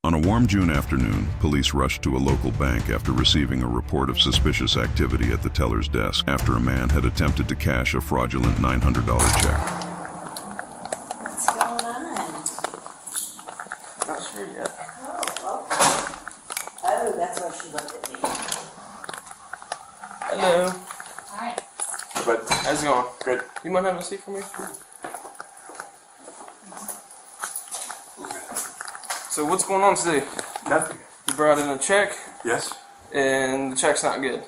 On a warm June afternoon, police rushed to a local bank after receiving a report of suspicious activity at the teller's desk after a man had attempted to cash a fraudulent $900 check. What's going on? Not sure yet. Oh, okay. Oh, that's why she looked at me. Hello. Hi. But how's it going? Good. You mind having a seat for me? So what's going on today? Nothing. You brought in a check, Yes, and the check's not good.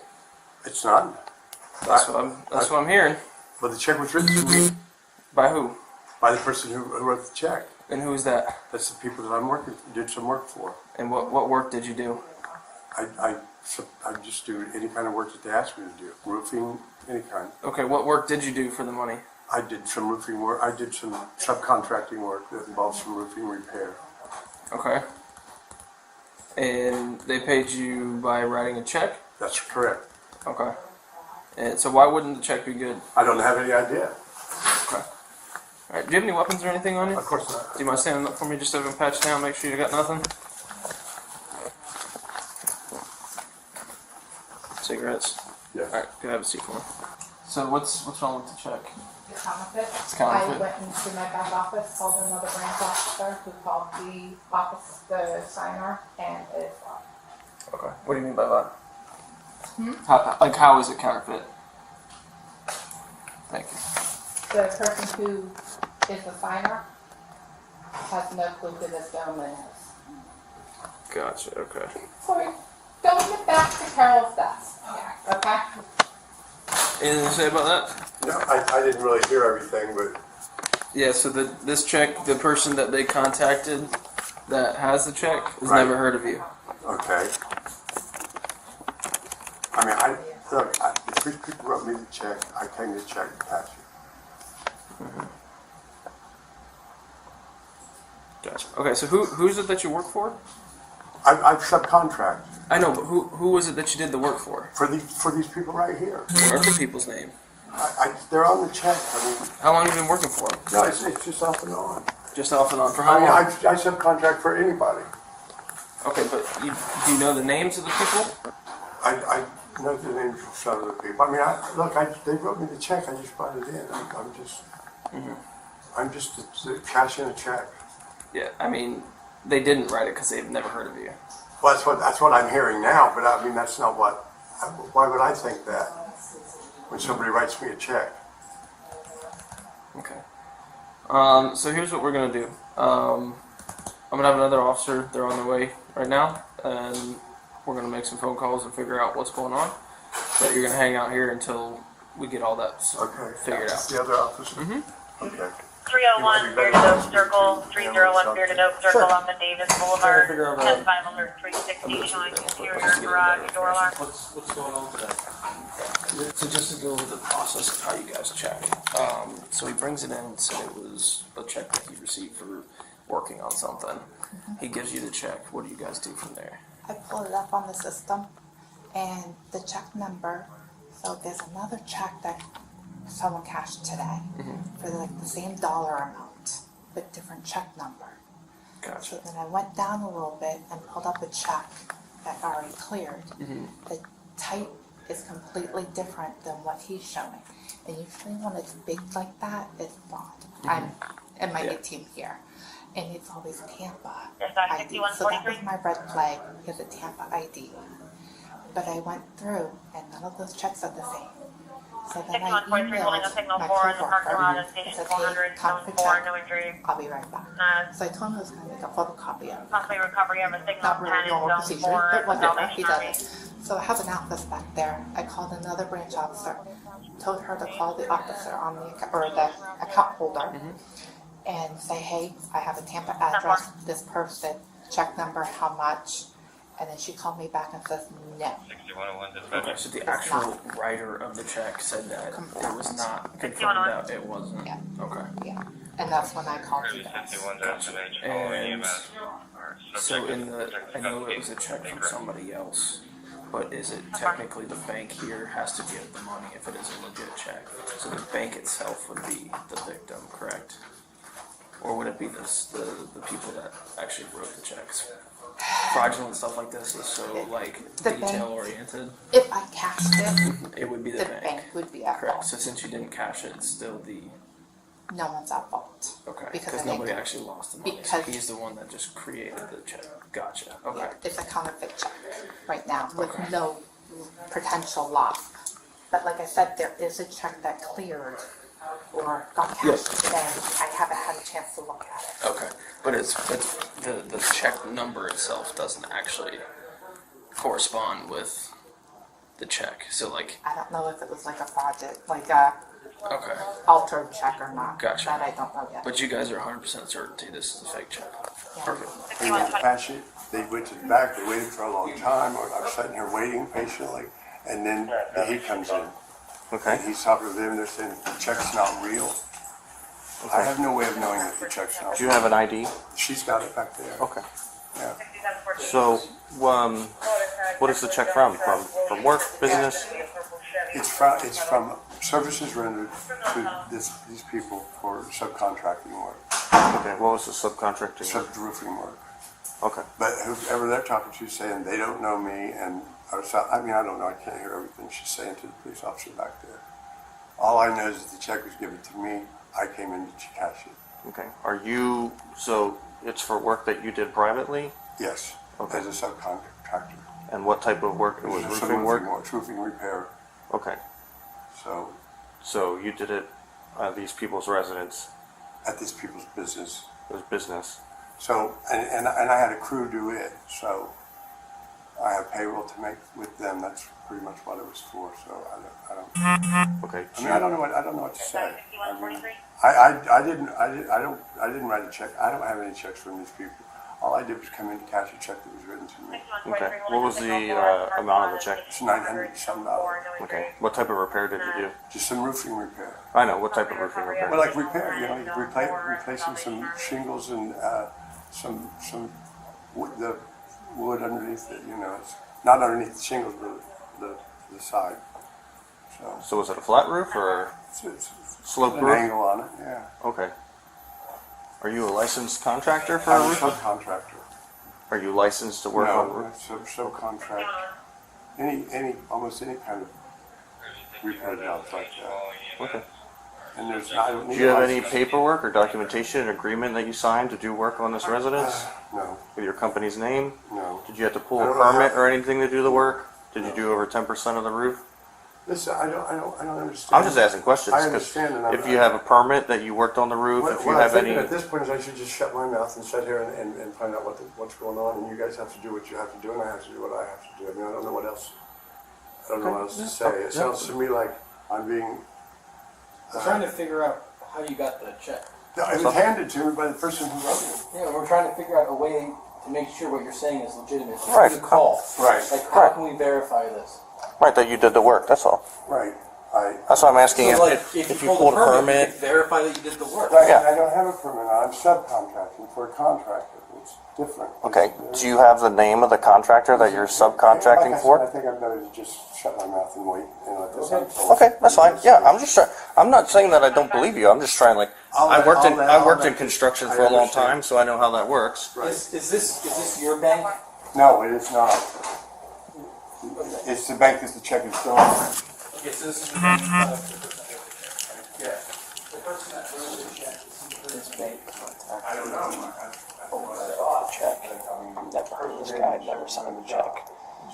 it's not. That's what I'm hearing. But the check was written to me By who? by the person who wrote the check. And who is that? That's the people that did some work for. And what work did you do? I just do any kind of work that they ask me to do. Roofing, any kind. Okay, what work did you do for the money? I did some roofing work. I did some subcontracting work that involved some roofing repair. Okay. And they paid you by writing a check? That's correct. Okay. And so why wouldn't the check be good? I don't have any idea. Okay. Alright, do you have any weapons or anything on you? Of course not. Do you mind standing up for me just so I can patch down, make sure you got nothing? Cigarettes? Yes. Alright, can I have a seat for me? So what's wrong with the check? It's counterfeit. It's counterfeit. I went into my back office, called another branch officer who called the office, the signer, and it's fraud. Okay. What do you mean by that? How is it counterfeit? Thank you. The person who is the signer has no clue who this gentleman is. Gotcha, okay. Sorry, going back to Carol's desk. Okay? Anything to say about that? No, I didn't really hear everything, but Yeah, so this check, the person that they contacted that has the check has Right. never heard of you. okay. I mean, if these people wrote me the check, I came to check and cash it. Gotcha. Okay, so who is it that you work for? I subcontract I know, but who was it that you did the work for? for these people right here. What are the people's name? They're on the check. I mean, How long have you been working for them? no, it's just off and on. Just off and on. For how I mean, long? I subcontract for anybody. Okay, but do you know the names of the people? I know the names of some of the people. I mean, they wrote me the check. I just brought it in. I'm just cashing a check. Yeah, I mean, they didn't write it because they've never heard of you. Well, that's what I'm hearing now. But I mean, that's not what. Why would I think that when somebody writes me a check? Okay. So here's what we're gonna do. I'm gonna have another officer. They're on their way right now, and we're gonna make some phone calls and figure out what's going on. But you're gonna hang out here until we get all that figured out. The other officer. Okay. 301 Bearded Oak Circle, 301 Bearded Oak Circle off of Davis Boulevard, 105 alert 360 showing interior garage door alarm. What's going on today? So just to go over the process of how you guys check. So he brings it in and said it was a check that he received for working on something. He gives you the check. What do you guys do from there? I pull it up on the system and the check number. So there's another check that someone cashed today for like the same dollar amount with different check number. Gotcha. So then I went down a little bit and pulled up a check that already cleared. The type is completely different than what he's showing. And usually when it's big like that, it's fraud. I'm in my new team here. And it's always Tampa ID. So that was my red flag because it's Tampa ID. But I went through and none of those checks are the same. So then I emailed my coworker and said, hey, conflict check, I'll be right back. So I told him I was going to make a photocopy of it. Possibly recovery of a signal Not really 10 normal in zone procedure, 4, but whatever, Salvation he Army. does it. So I have an office back there. I called another branch officer, told her to call the officer on the account holder and say, hey, I have a Tampa address, this person, check number, how much, and then she called me back and says no. Okay, so the actual writer of the check said that it was not confirmed out. It wasn't. Yeah. Okay. Yeah, and that's when I called you guys. And so I know it was a check from somebody else, but is it technically the bank here has to give the money if it is a legit check? So the bank itself would be the victim, correct? Or would it be the people that actually wrote the checks? fraudulent stuff like this is so like The bank- detail oriented. If I cashed it, It would be the the bank. bank would be at Correct. fault. So since you didn't cash it, it's still the No one's at fault. okay. Because Because the nobody bank- actually lost the money. because- so he's the one that just created the check. Gotcha. Okay. It's a counterfeit check right now with Okay. no potential loss. But like I said, there is a check that cleared or got cashed today. I haven't had a chance to look at it. Okay. But it's the check number itself doesn't actually correspond with the check. So like I don't know if it was like a project, like a okay. altered check or not. Gotcha. That I don't know yet. But you guys are 100% certainty this is a fake check. Perfect. They went to cash it, they went to the back, they waited for a long time, or I was sitting here waiting patiently, and then he comes in. Okay. And he's talking to them, they're saying the check's not real. I have no way of knowing that the check's not Do you real. have an ID? She's got it back there. Okay. Yeah. So, what is the check from? From work, business? It's from services rendered to these people for subcontracting work, Okay. What was the subcontracting? sub-roofing work. Okay. But whoever they're talking to is saying they don't know me, and I mean, I don't know, I can't hear everything she's saying to the police officer back there. All I know is that the check was given to me, I came in to cash it. Okay. Are you, so it's for work that you did privately? Yes, Okay. as a subcontractor. And what type of work? It was Some roofing work? It's roofing repair, Okay. so So you did it at these people's residence. at these people's business. It was business. So, and I had a crew do it, so I have payroll to make with them, that's pretty much what it was for, so Okay. I mean, I don't know what to say. I didn't write a check, I don't have any checks from these people. All I did was come in to cash a check that was written to me. Okay. What was the amount of the check? It's $900 some dollars. Okay. What type of repair did you do? Just some roofing repair. I know. What type of roofing repair? Well, like repair, you know, replacing some shingles and some wood, the wood underneath it. You know, it's not underneath the shingles, but the side. So So was it a flat roof or it's slope an roof? angle on it. Yeah. Okay. Are you a licensed contractor for I'm a a roof? subcontractor. Are you licensed to work on No, roofs? subcontract. Almost any kind of repair jobs like that. Okay. And there's I don't need Do you have a any license. paperwork or documentation, agreement that you signed to do work on this residence No, with your company's name? no. Did you have to pull I a don't know permit how- or anything to do the work? Did you do over 10% of the roof? Listen, I don't understand. I'm just asking questions. I 'cause understand, and if you have a permit that you worked on the roof, if you What I'm have thinking any, at this point is I should just shut my mouth and sit here and find out what's going on, and you guys have to do what you have to do, and I have to do what I have to do. I mean, I don't know what else. I don't know what else to say. It sounds to me like I'm being. We're trying to figure out how you got the check. It was handed to me by the person who wrote it. Yeah, we're trying to figure out a way to make sure what you're saying is legitimate. Like, Right. who to call. Right. Like, how can we verify this? right, that you did the work, that's all. Right. That's what I'm asking. So, like, if you pulled pulled a you permit, can verify that you did the work. Right. Yeah. I don't have a permit. I'm subcontracting for a contractor. It's different. okay, do you have the name of the contractor that you're subcontracting Like I for? think I'm better to just shut my mouth and wait and let this unfold. Okay, that's fine. Yeah, I'm just trying. I'm not saying that I don't believe you. I'm just trying. Like I worked in construction for a long time, so I know how that works. Right. Is this your bank? No, it is not. It's the bank that the check is going. Okay, so this is the bank. Yeah. The person that wrote the check, this bank. I don't know. Check. This guy never signed the check.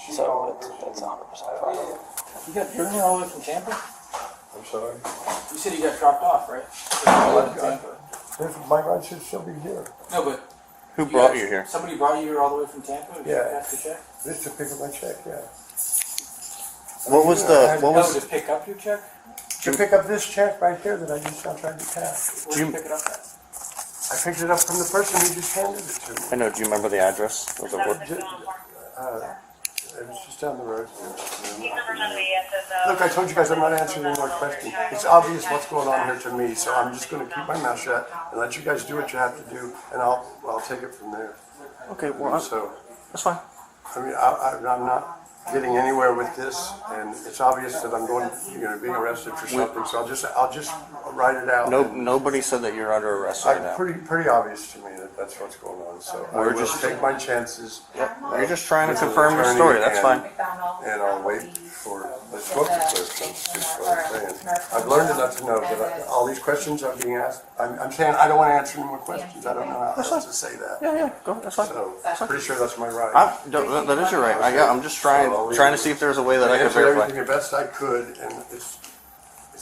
So it's 100% fraud. You got you're here all the way from Tampa? I'm sorry. You said you got dropped off, right? All the way from Tampa. My ride should still be here. No, but Who brought you here? Somebody brought you here all the way from Tampa to Yeah. cash the check? This to pick up my check, yeah. What was the? What No, was? to pick up your check? To pick up this check right here that I just got tried to cash. Where'd you pick it up at? I picked it up from the person who just handed it to me. I know. Do you remember the address? Was it what? It was just down the road. These numbers on the ESS, Look, I told you guys I'm not answering any more questions. It's obvious what's going on here to me, so I'm just gonna keep my mouth shut and let you guys do what you have to do, and I'll take it from there. Okay. Well, So, that's fine. I mean, I'm not, getting anywhere with this, and it's obvious that I'm being arrested for something, so I'll just write it out. Nobody said that you're under arrest right now. Pretty obvious to me that that's what's going on, so I will take my chances. You're just trying to confirm your story, that's fine. And I'll wait for the smoke to clear, that's what I'm saying. I've learned enough to know that all these questions are being asked, I'm saying I don't want to answer any more questions, I don't know how else to say that. Yeah, go, that's fine. So, I'm pretty sure that's my right. That is your right. I'm just trying to see if there's a way that I can answered verify. everything the best I could, and it's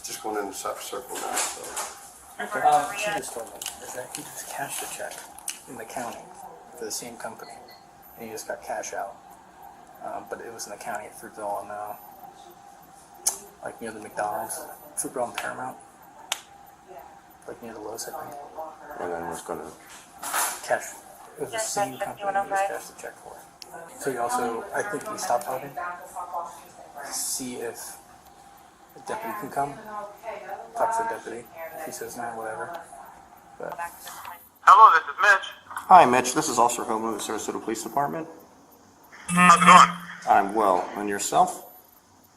just going in a circle now, so. She just told me is that he just cashed a check in the county for the same company, and he just got cash out. But it was in the county at Fruitville and like near the McDonald's, Fruitville and Paramount, like near the Lowe's, I think. And then was going to Cash. It was the same company he just cashed the check for. So he also, I think he stopped talking to see if the deputy can come. Talk to the deputy. If he says no, whatever. But Hello, this is Mitch. Hi, Mitch. This is Officer Homo of the Sarasota Police Department. How's it going? I'm well. And yourself?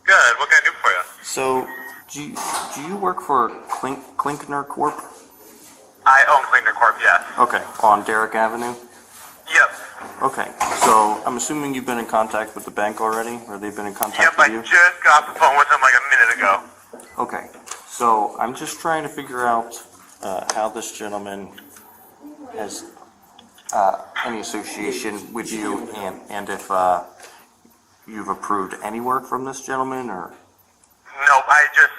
Good. What can I do for you? So, do you work for Klinkner Corp? I own Cleaner Corp, yes. Okay, on Derrick Avenue? Yep. Okay, so I'm assuming you've been in contact with the bank already, or they've been in contact with you? Yep, I just got off the phone with him like a minute ago. Okay, so I'm just trying to figure out how this gentleman has any association with you, and if you've approved any work from this gentleman, or? Nope, I just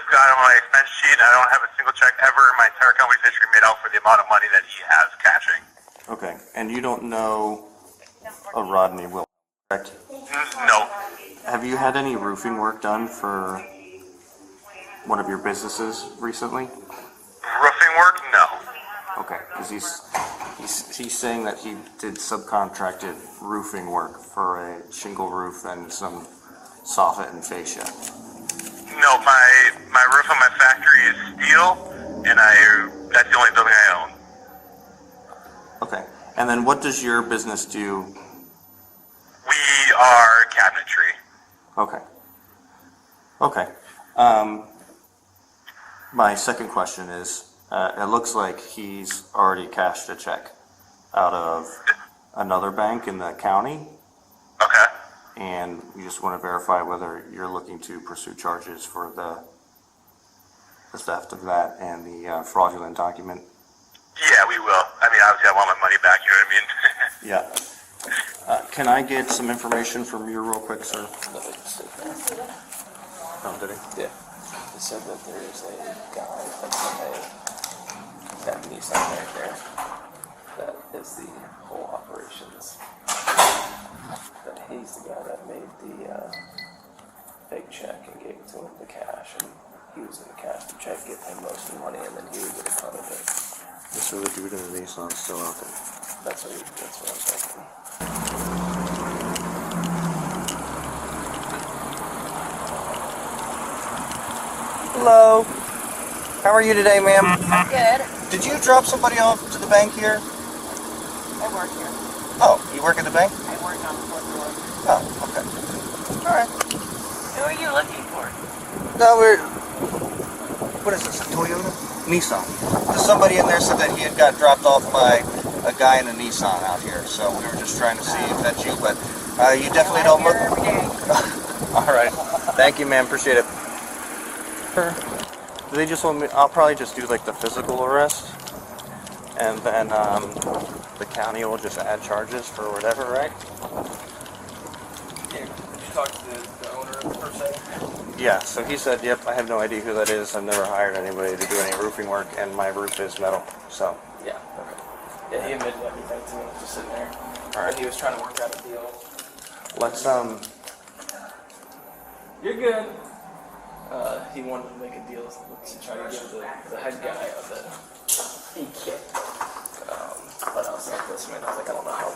got him on my expense sheet, and I don't have a single check ever in my entire company's history made out for the amount of money that he has cashing. Okay, and you don't know a Rodney Will, correct? No. Have you had any roofing work done for one of your businesses recently? Roofing work? No. Okay, because he's saying that he did subcontracted roofing work for a shingle roof and some soffit and fascia. No, my roof on my factory is steel, and that's the only building I own. Okay, and then what does your business do? We are cabinetry. Okay. Okay. My second question is, it looks like he's already cashed a check out of another bank in the county, Okay. and we just want to verify whether you're looking to pursue charges for the theft of that and the fraudulent document. Yeah, we will. I mean, obviously I want my money back, you know what I mean? Yeah. Can I get some information from you real quick, sir? Oh, did he? yeah, he said that there is a guy that Nissan right there that is the whole operations. That he's the guy that made the fake check and gave it to him the cash, and he was going to cash the check, give him most of the money, and then he would get a ton of it. So the dude in the Nissan's still out there. That's what I'm thinking. Hello. How are you today, ma'am? Good. Did you drop somebody off to the bank here? I work here. Oh, you work at the bank? I work on the fourth floor. Oh, okay. All right. Who are you looking for? No, what is this, a Toyota? Nissan. Somebody in there said that he had got dropped off by a guy in a Nissan out here, so we were just trying to see if that's you, but you definitely don't look... Every day. All right. Thank you, ma'am. Appreciate it. Do they just want me... I'll probably just do, like, the physical arrest, and then the county will just add charges for whatever, right? Yeah, did you talk to the owner per se? Yeah, so he said, yep, I have no idea who that is. I've never hired anybody to do any roofing work, and my roof is metal, so. Yeah, okay. Yeah, he admitted everything to me, just sitting there. All right. He was trying to work out a deal. Let's, You're good. He wanted to make a deal to try to get the head guy of the kit. But I was like, listen, man, I don't know how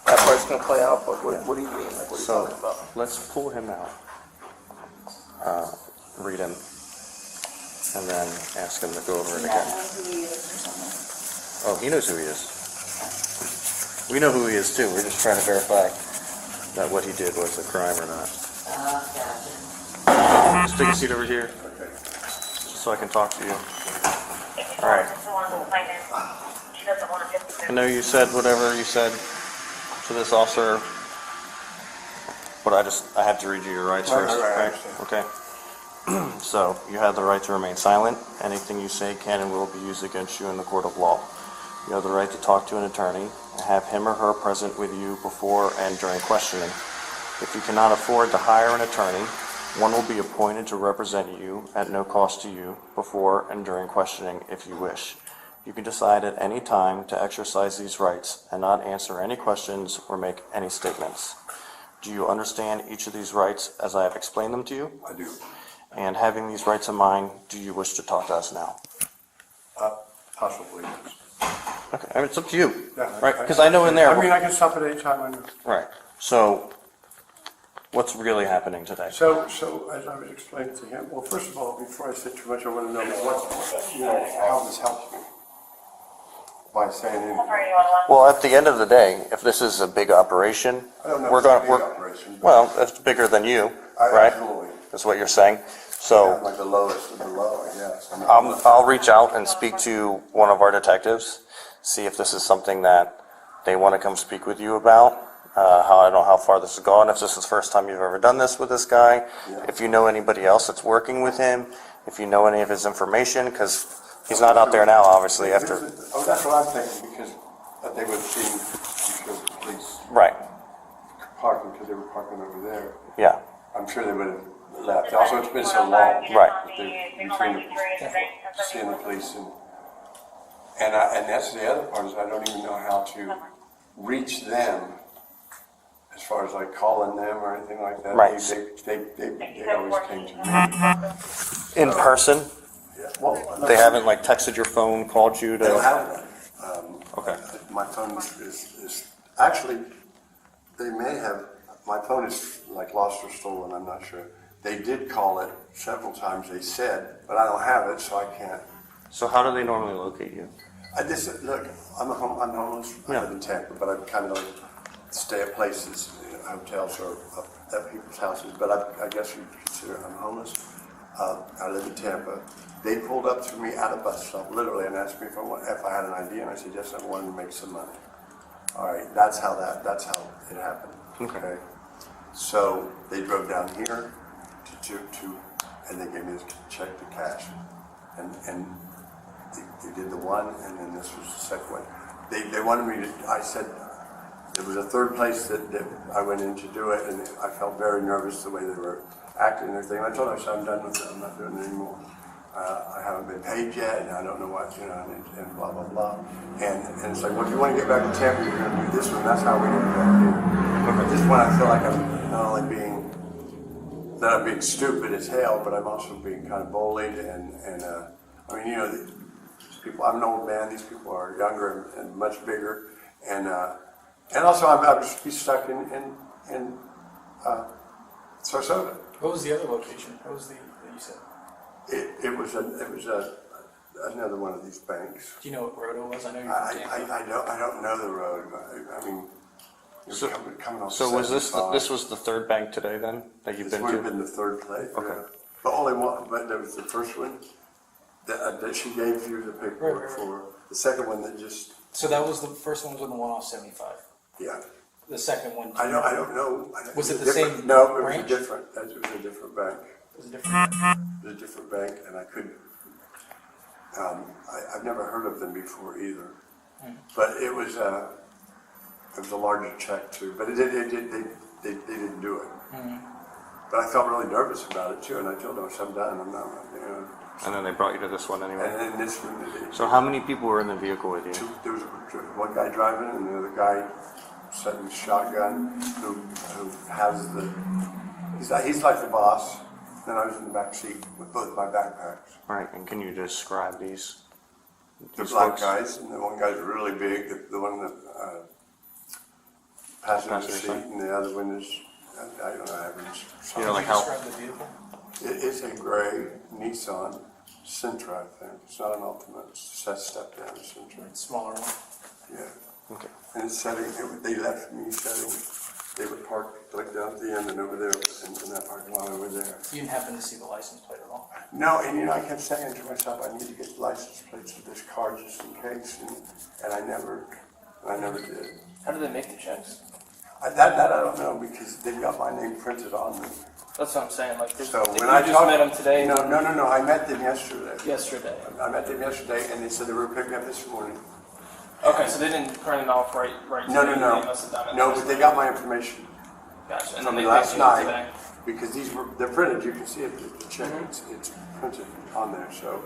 that part's going to play out, but what do you mean? Like, what are you talking about? let's pull him out, read him, and then ask him to go over it again. Oh, he knows who he is. We know who he is too. We're just trying to verify that what he did was a crime or not. Gotcha. Just take a seat over here, Okay. so I can talk to you. All right. She doesn't want to get I know you said whatever you said to this officer, but I have to read you your rights Right, first. right, I right? Okay. So, you have the right to remain silent. Anything you say can and will be used against you in the court of law. You have the right to talk to an attorney and have him or her present with you before and during questioning. If you cannot afford to hire an attorney, one will be appointed to represent you at no cost to you before and during questioning if you wish. You can decide at any time to exercise these rights and not answer any questions or make any statements. Do you understand each of these rights as I have explained them to you? I do. And having these rights in mind, do you wish to talk to us now? Possibly. Okay, I mean, it's up to you, Yeah, right? Because I know in there. I mean, I can stop at any time I know. Right. So, what's really happening today? So as I was explaining to him, well, first of all, before I say too much, I want to know how this helps me by saying anything. Well, at the end of the day, if this is a big operation, I don't know we're if it's a going. big operation, but Well, it's bigger than you, right? Absolutely. That's what you're saying. So. Like the lowest of the low, I guess. I mean, I'll reach out and speak to one of our detectives, see if this is something that they want to come speak with you about. I don't know how far this has gone, if this is the first time you've ever done this with this guy, if you know anybody else that's working with him, if you know any of his information, because he's not out there now, obviously, after. Oh, that's what I'm thinking, because they would have seen because the police Right, parking, because they were parking over there. yeah, I'm sure they would have left. Also, it's been so long. Right. Between seeing the police and that's the other part is I don't even know how to reach them as far as like calling them or anything like that. Right. They always came to me. in person, Yeah. Well, they haven't like texted your phone, called you They don't to. have one. Okay, My phone is actually, they may have, my phone is like lost or stolen, I'm not sure. They did call it several times, they said, but I don't have it, so I can't. so how do they normally locate you? Look, I'm homeless, I live in Tampa, but I kind of stay at places, hotels or at people's houses, but I guess you'd consider I'm homeless. I live in Tampa. They pulled up to me at a bus stop, literally, and asked me if I had an ID, and I said, yes, I wanted to make some money. All right, that's how it happened. Okay. So they drove down here and they gave me this check to cash, and they did the one, and then this was the second one. They wanted me to. I said it was a third place that I went in to do it, and I felt very nervous the way they were acting and everything. I told them, I said, I'm done with it. I'm not doing it anymore. I haven't been paid yet, and I don't know what, and blah, blah, blah. And it's like, well, if you want to get back to Tampa, you're going to do this one. That's how we get back here. But this one, I feel like I'm not only being stupid as hell, but I'm also being kind of bullied. And I mean, these people, I'm an old man. These people are younger and much bigger. And also, I'm just be stuck in Sarasota. What was the other location? What was that you said? It was another one of these banks. Do you know what road it was? I know you're from Tampa. I don't know the road. I mean, it was coming off. So was this 75. was the third bank today then that you've This been would have to? been the third place. Okay. Yeah. But only one. But there was the first one that she gave you the paperwork Right. for. The second one that just So that was the first one was on the one off 75. yeah. The second one. I don't know. Was it the different- same No, it branch? was a different. It was a different bank. Was it different? It was a different bank, and I couldn't. I've never heard of them before either. But it was a larger check too. But they didn't do it. But I felt really nervous about it too, and I told them, I'm done. I'm not. And then they brought you to this one anyway. And then this one. So how many people were in the vehicle with you? There was one guy driving, and the other guy setting the shotgun, who has the. He's like the boss. Then I was in the back seat with both my backpacks. All right, and can you describe these The black folks? guys, and the one guy's really big. The one that passenger seat, side? and the other one is I don't know, average. You know, like Can you how? describe the vehicle? It is a gray Nissan Sentra, I think. It's not an Altima. It's a step down Sentra. It's a smaller one. Yeah. Okay. And it's setting. They left me setting. They would park printed over there in that parking lot over there. You didn't happen to see the license plate at all? No, and you know, I kept saying to myself, I need to get license plates for this car just in case, and I never did. How do they make the checks? That I don't know, because they've got my name printed on them. That's what I'm saying. Like, So you when I just talked, met them today. No, I met them yesterday. Yesterday. I met them yesterday, and they said they were picking up this morning. Okay, so they didn't print it off right No, today. no, They must have done it. no, but they got my information Gotcha. And from then me they last paid you night, today. because they're printed, you can see it, the check, Mm-hmm. it's printed on there, so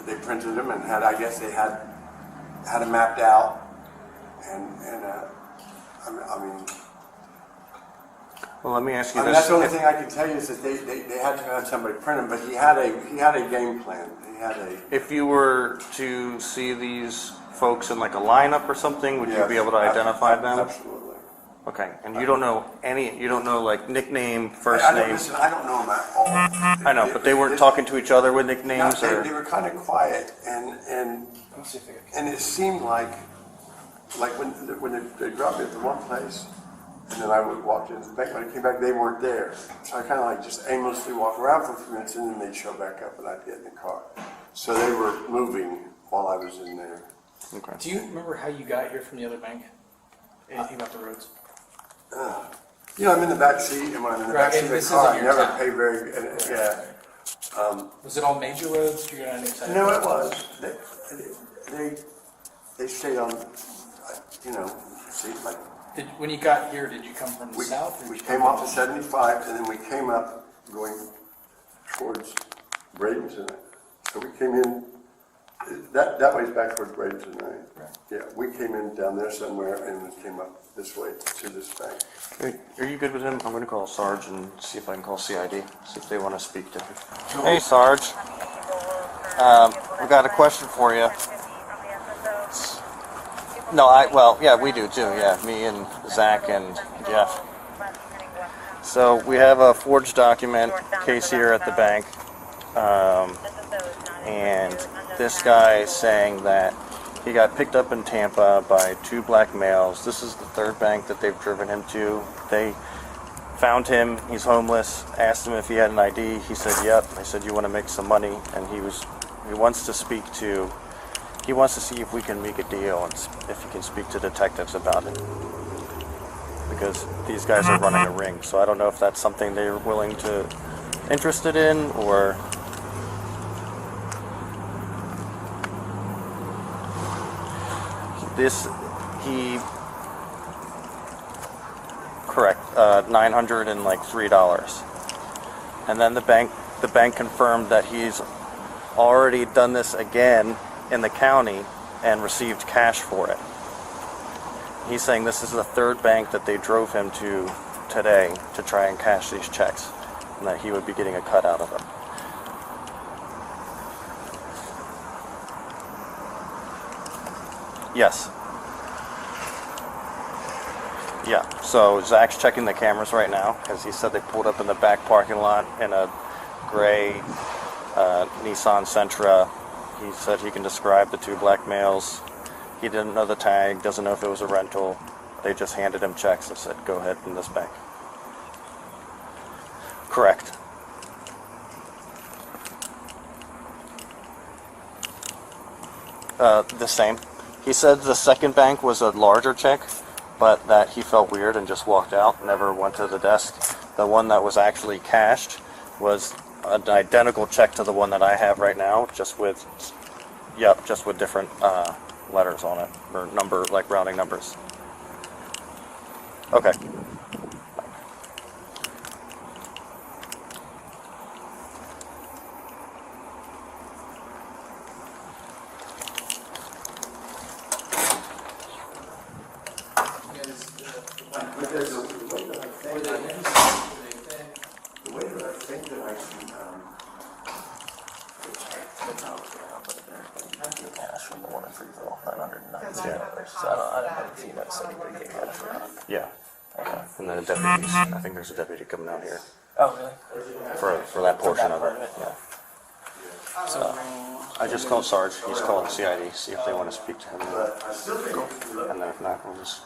they printed them and I guess they had it mapped out, and I mean, Well, let me ask you I mean, this. that's the only thing I can tell you is that they had to have somebody print them, but he had a game plan. He had a. If you were to see these folks in like a lineup or something, would you be able to identify them? Absolutely. Okay, and you don't know like nickname, first I don't, name? listen, I don't know them at all. I know, but they weren't talking to each other with nicknames, No, or? they were kind of quiet, and Let's see if I can. and it seemed like when they dropped me at the one place, and then I would walk into the bank. When I came back, they weren't there. So I kind of like just aimlessly walk around for a few minutes, and then they'd show back up, and I'd get in the car. So they were moving while I was in there. Okay. Do you remember how you got here from the other bank? Anything about the roads? You know, I'm in the back seat, and when I'm in the Right, back seat and of the this car, I isn't your never town. pay very. Yeah. Was it all major roads? You're on any side? No, it was. They stayed on. You know, see, like. When you got here, did you come from the south? Or We did you came come off of 75, and then we came up going towards Bradenton. So we came in, that way's back towards Bradenton, right? Right. Yeah, we came in down there somewhere and we came up this way to this bank. Hey, are you good with him? I'm going to call Sarge and see if I can call CID, see if they want to speak to him. Hey, Sarge. We've got a question for you. No, yeah, we do too. Yeah, me and Zach and Jeff. So we have a forged document case here at the bank, and this guy is saying that he got picked up in Tampa by two black males. This is the third bank that they've driven him to. They found him. He's homeless. Asked him if he had an ID. He said, "Yep." They said, "You want to make some money?" And he wants to speak to. He wants to see if we can make a deal and if he can speak to detectives about it. Because these guys are running a ring. So I don't know if that's something they're interested in, or... Correct, $903. And then the bank confirmed that he's already done this again in the county and received cash for it. He's saying this is the third bank that they drove him to today to try and cash these checks, and that he would be getting a cut out of them. Yes. Yeah, so Zach's checking the cameras right now, because he said they pulled up in the back parking lot in a gray Nissan Sentra. He said he can describe the two black males. He didn't know the tag, doesn't know if it was a rental. They just handed him checks and said, "Go ahead in this bank." Correct. The same. He said the second bank was a larger check, but that he felt weird and just walked out, never went to the desk. The one that was actually cashed was an identical check to the one that I have right now, just with different letters on it, or number, like rounding numbers. Okay. But there's a way that I think, the way that I think that I can, Yeah. Okay. And then the deputies. I think there's a deputy coming out here Oh, really? for that portion of it. Yeah. So I just called Sarge. He's calling CID. See if they want to speak to him. And then if not, we'll just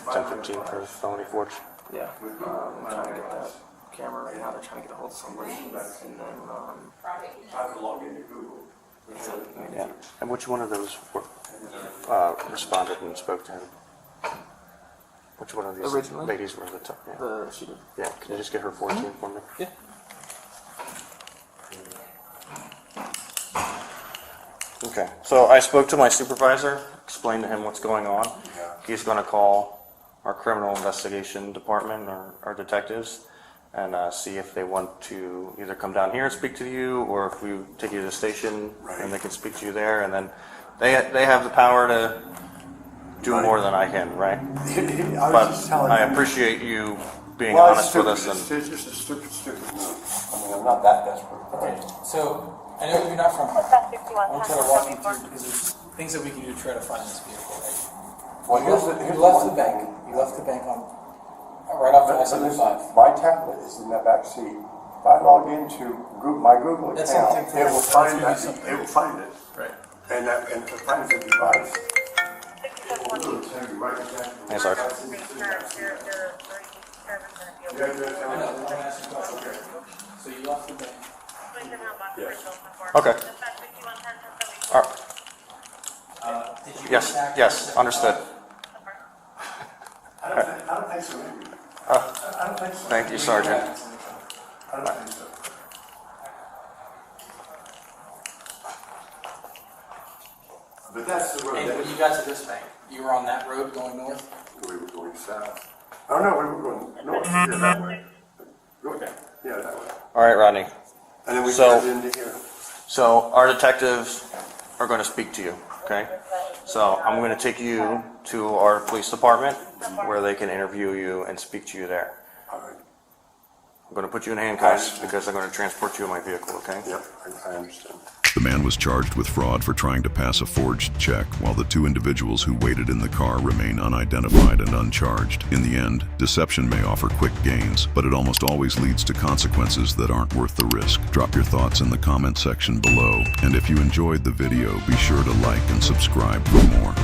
10-15 for felony forge. Yeah, I'm trying to get that camera right now. They're trying to get a hold of somebody, and then I have to log into Google. Yeah. And which one of those responded and spoke to him? Which one of these Originally? ladies were the top? Yeah. she did. Yeah. Can you just get her 14 for me? Yeah. Okay. So I spoke to my supervisor, explained to him what's going on. He's going to call our criminal investigation department or our detectives and see if they want to either come down here and speak to you, or if we take you to the station and they can speak to you there, and then they have the power to do more than I can, right? But I appreciate you being honest with us. It's just a stupid move. I mean, I'm not that desperate. Okay, so I know you're not from here. I'm trying to walk you through because there's things that we can do to try to find this vehicle, right? Well, You left the bank. You left the bank on right off the I-75. My tablet is in the back seat. If I log into my Google That's account, something it will find that's that. something. It will find it. Right. And if it finds the device, it will tell you right exactly. Hey, sorry. I know. I'm asking questions. So you left the bank. Okay. All right. Did you Yes. contact Yes. Understood. I don't think so. I don't think so. Thank you, Sergeant. I don't think so. But that's the road. And when you got to this bank, you were on that road going north? We were going south. Oh, no, we were going north. Yeah, that way. Okay. Yeah, that way. All right, Rodney. And then we So- turned into here. So our detectives are going to speak to you, okay? So I'm going to take you to our police department where they can interview you and speak to you there. All right. I'm going to put you in handcuffs because I'm going to transport you in my vehicle, okay? Yep, I understand. The man was charged with fraud for trying to pass a forged check, while the two individuals who waited in the car remain unidentified and uncharged. In the end, deception may offer quick gains, but it almost always leads to consequences that aren't worth the risk. Drop your thoughts in the comment section below, and if you enjoyed the video, be sure to like and subscribe for more.